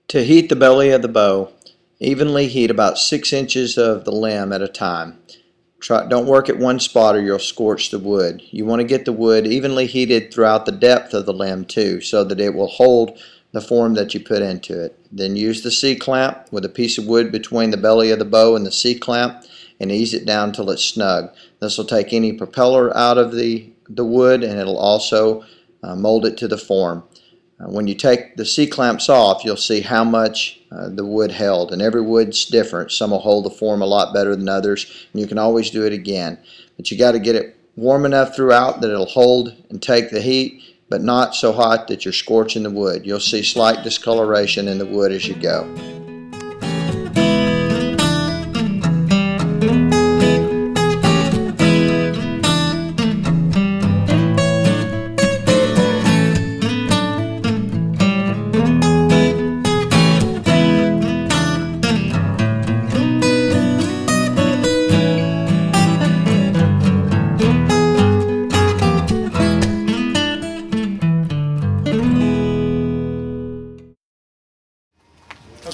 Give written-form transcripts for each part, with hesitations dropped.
To heat the belly of the bow, evenly heat about 6 inches of the limb at a time. Don't work at one spot or you'll scorch the wood. You want to get the wood evenly heated throughout the depth of the limb too, so that it will hold the form that you put into it. Then use the C-clamp with a piece of wood between the belly of the bow and the C-clamp and ease it down till it's snug. This will take any propeller out of the wood, and it'll also mold it to the form. When you take the C-clamps off, you'll see how much the wood held, and every wood's different. Some will hold the form a lot better than others, and you can always do it again. But you got to get it warm enough throughout that it'll hold and take the heat, but not so hot that you're scorching the wood. You'll see slight discoloration in the wood as you go.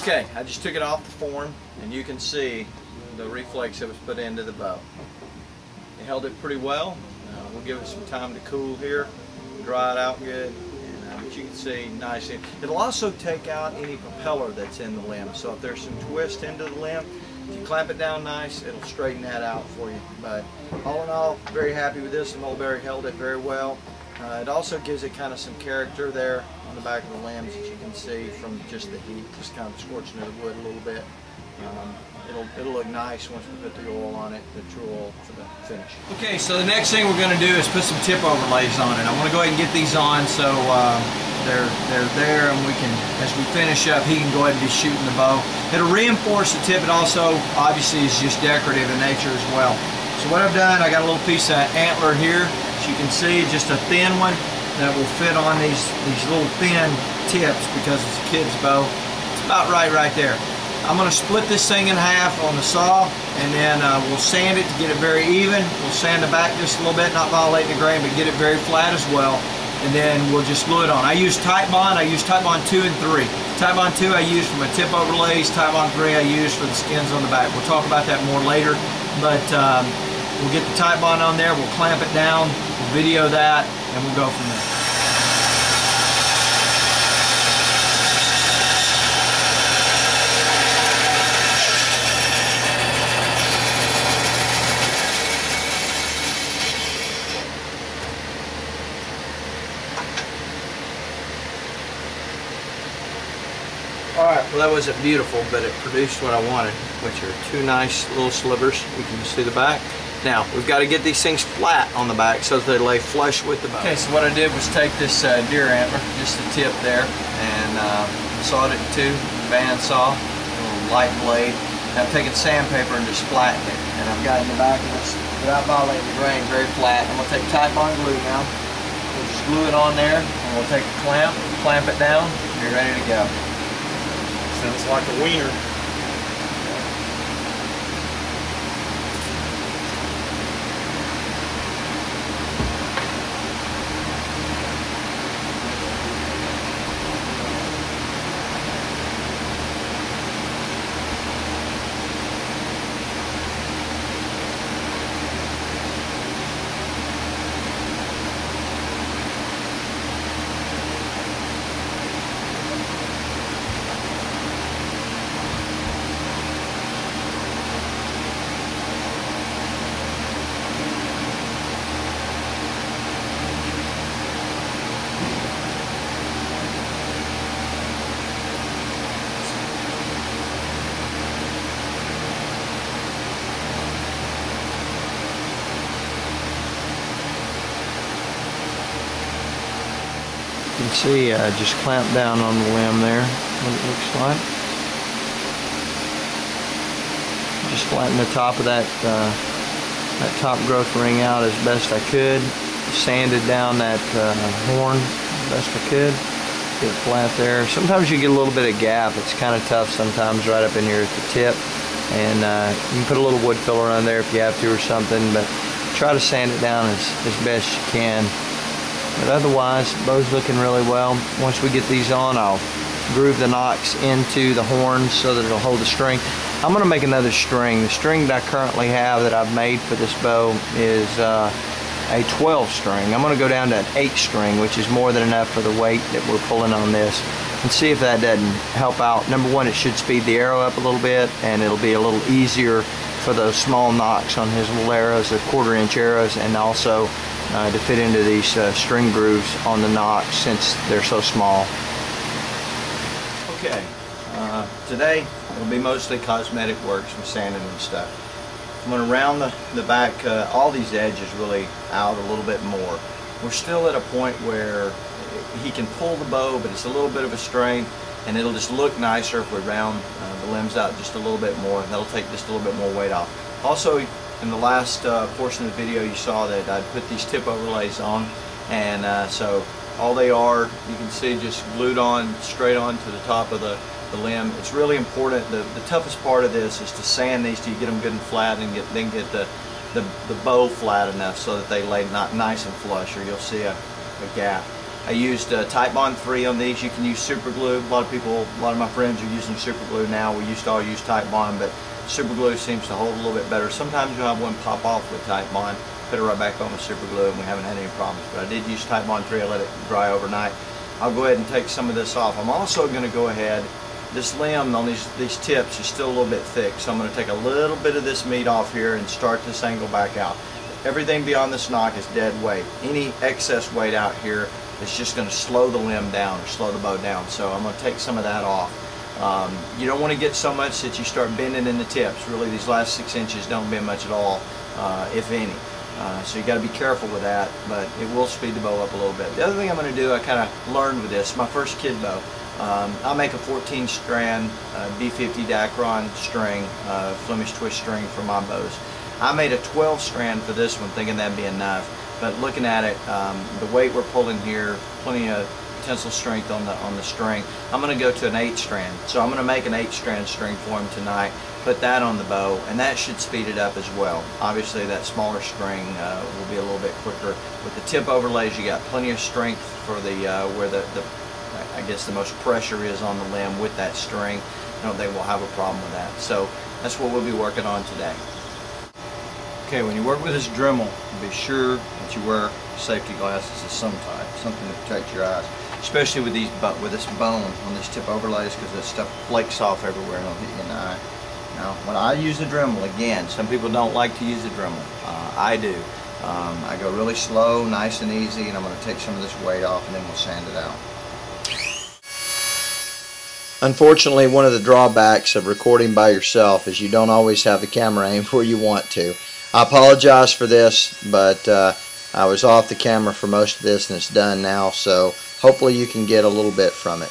Okay, I just took it off the form, and you can see the reflex that was put into the bow. It held it pretty well. We'll give it some time to cool here, dry it out good, and but you can see nice. It'll also take out any propeller that's in the limb. So if there's some twist into the limb, if you clamp it down nice, it'll straighten that out for you. But all in all, very happy with this. The mulberry held it very well. It also gives it kind of some character there on the back of the limbs that you can see from just the heat, just kind of scorching the wood a little bit. It'll look nice once we put the oil on it, the true oil for the finish. Okay, so the next thing we're going to do is put some tip overlays on it. I want to go ahead and get these on so they're there, and we can, as we finish up, he can go ahead and be shooting the bow. It'll reinforce the tip. It also obviously is just decorative in nature as well. So what I've done, I got a little piece of antler here. As you can see, just a thin one that will fit on these little thin tips because it's a kid's bow. It's about right there. I'm going to split this thing in half on the saw, and then we'll sand it to get it very even. We'll sand the back just a little bit, not violating the grain, but get it very flat as well. And then we'll just glue it on. I use Titebond. I use Titebond 2 and 3. Titebond 2 I use for my tip overlays. Titebond 3 I use for the skins on the back. We'll talk about that more later. But we'll get the Titebond on there. We'll clamp it down. We'll video that, and we'll go from there. Alright, well that wasn't beautiful, but it produced what I wanted, which are two nice little slivers. You can see the back. Now, we've got to get these things flat on the back so that they lay flush with the bow. Okay, so what I did was take this deer antler, just the tip there, and sawed it in two, band saw, a little light blade. And I've taken sandpaper and just flattened it. And I've got in the back of this, without violating the grain, very flat. I'm going to take Titebond glue now. We'll just glue it on there, and we'll take the clamp it down, and you're ready to go. Sounds like a wiener. You can see just clamp down on the limb there, what it looks like. Just flatten the top of that top growth ring out as best I could. Sanded down that horn as best I could. Get it flat there. Sometimes you get a little bit of gap. It's kind of tough sometimes right up in here at the tip. And you can put a little wood filler on there if you have to or something, but try to sand it down as best you can. But otherwise, bow's looking really well. Once we get these on, I'll groove the nocks into the horns so that it'll hold the string. I'm going to make another string. The string that I currently have that I've made for this bow is a 12 string. I'm going to go down to an 8 string, which is more than enough for the weight that we're pulling on this, and see if that doesn't help out. Number one, it should speed the arrow up a little bit, and it'll be a little easier for those small nocks on his little arrows, the 1/4-inch arrows, and also to fit into these string grooves on the nocks since they're so small. Okay, today it'll be mostly cosmetic work, some sanding and stuff. I'm going to round the back, all these edges really out a little bit more. We're still at a point where he can pull the bow, but it's a little bit of a strain, and it'll just look nicer if we round the limbs out just a little bit more. That'll take just a little bit more weight off. Also, in the last portion of the video, you saw that I put these tip overlays on, and so all they are, you can see, just glued on straight on to the top of the limb. It's really important. The toughest part of this is to sand these till you get them good and flat, and then get the bow flat enough so that they lay not nice and flush, or you'll see a gap. I used Titebond 3 on these. You can use super glue. A lot of my friends are using super glue now. We used to all use Titebond, but super glue seems to hold a little bit better. Sometimes you'll have one pop off with Titebond. Put it right back on with super glue, and we haven't had any problems. But I did use Titebond 3. I let it dry overnight. I'll go ahead and take some of this off. I'm also going to go ahead. This limb on these tips is still a little bit thick, so I'm going to take a little bit of this meat off here and start this angle back out. Everything beyond this nock is dead weight. Any excess weight out here is just going to slow the limb down or slow the bow down. So I'm going to take some of that off. You don't want to get so much that you start bending in the tips. Really, these last 6 inches don't bend much at all, if any. So you got to be careful with that, but it will speed the bow up a little bit. The other thing I'm going to do, I kind of learned with this, my first kid bow. I make a 14-strand B50 Dacron string, Flemish twist string for my bows. I made a 12-strand for this one, thinking that'd be enough. But looking at it, the weight we're pulling here, plenty of tensile strength on the string. I'm going to go to an 8-strand. So I'm going to make an 8-strand string for him tonight. Put that on the bow, and that should speed it up as well. Obviously, that smaller string will be a little bit quicker. With the tip overlays, you got plenty of strength for the where I guess the most pressure is on the limb with that string. I don't think we'll have a problem with that. So that's what we'll be working on today. Okay, when you work with this Dremel, be sure that you wear safety glasses of some type, something to protect your eyes, especially with this bone on this tip overlays, because this stuff flakes off everywhere and it'll hit you in the eye. Now, when I use the Dremel, again, some people don't like to use the Dremel. I do. I go really slow, nice and easy, and I'm going to take some of this weight off, and then we'll sand it out. Unfortunately, one of the drawbacks of recording by yourself is you don't always have the camera aimed where you want to. I apologize for this, but I was off the camera for most of this, and it's done now, so hopefully you can get a little bit from it.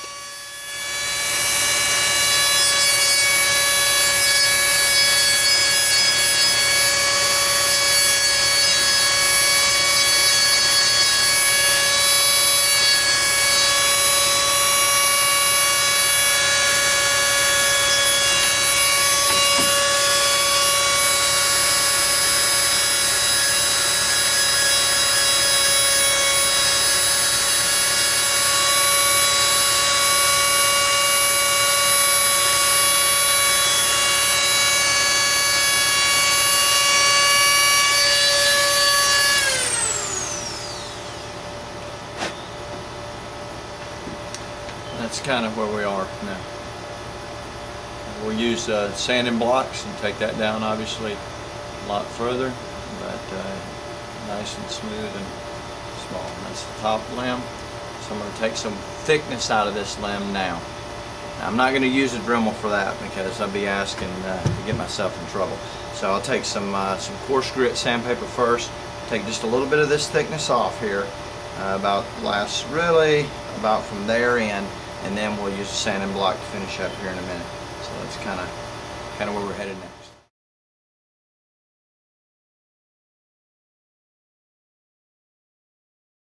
That's kind of where we are now. We'll use sanding blocks and take that down obviously a lot further, but nice and smooth and small. And that's the top limb. So I'm going to take some thickness out of this limb now. I'm not going to use a Dremel for that because I'll be asking to get myself in trouble. So I'll take some coarse grit sandpaper first, take just a little bit of this thickness off here, really about from there in, and then we'll use a sanding block to finish up here in a minute. So that's kind of where we're headed now.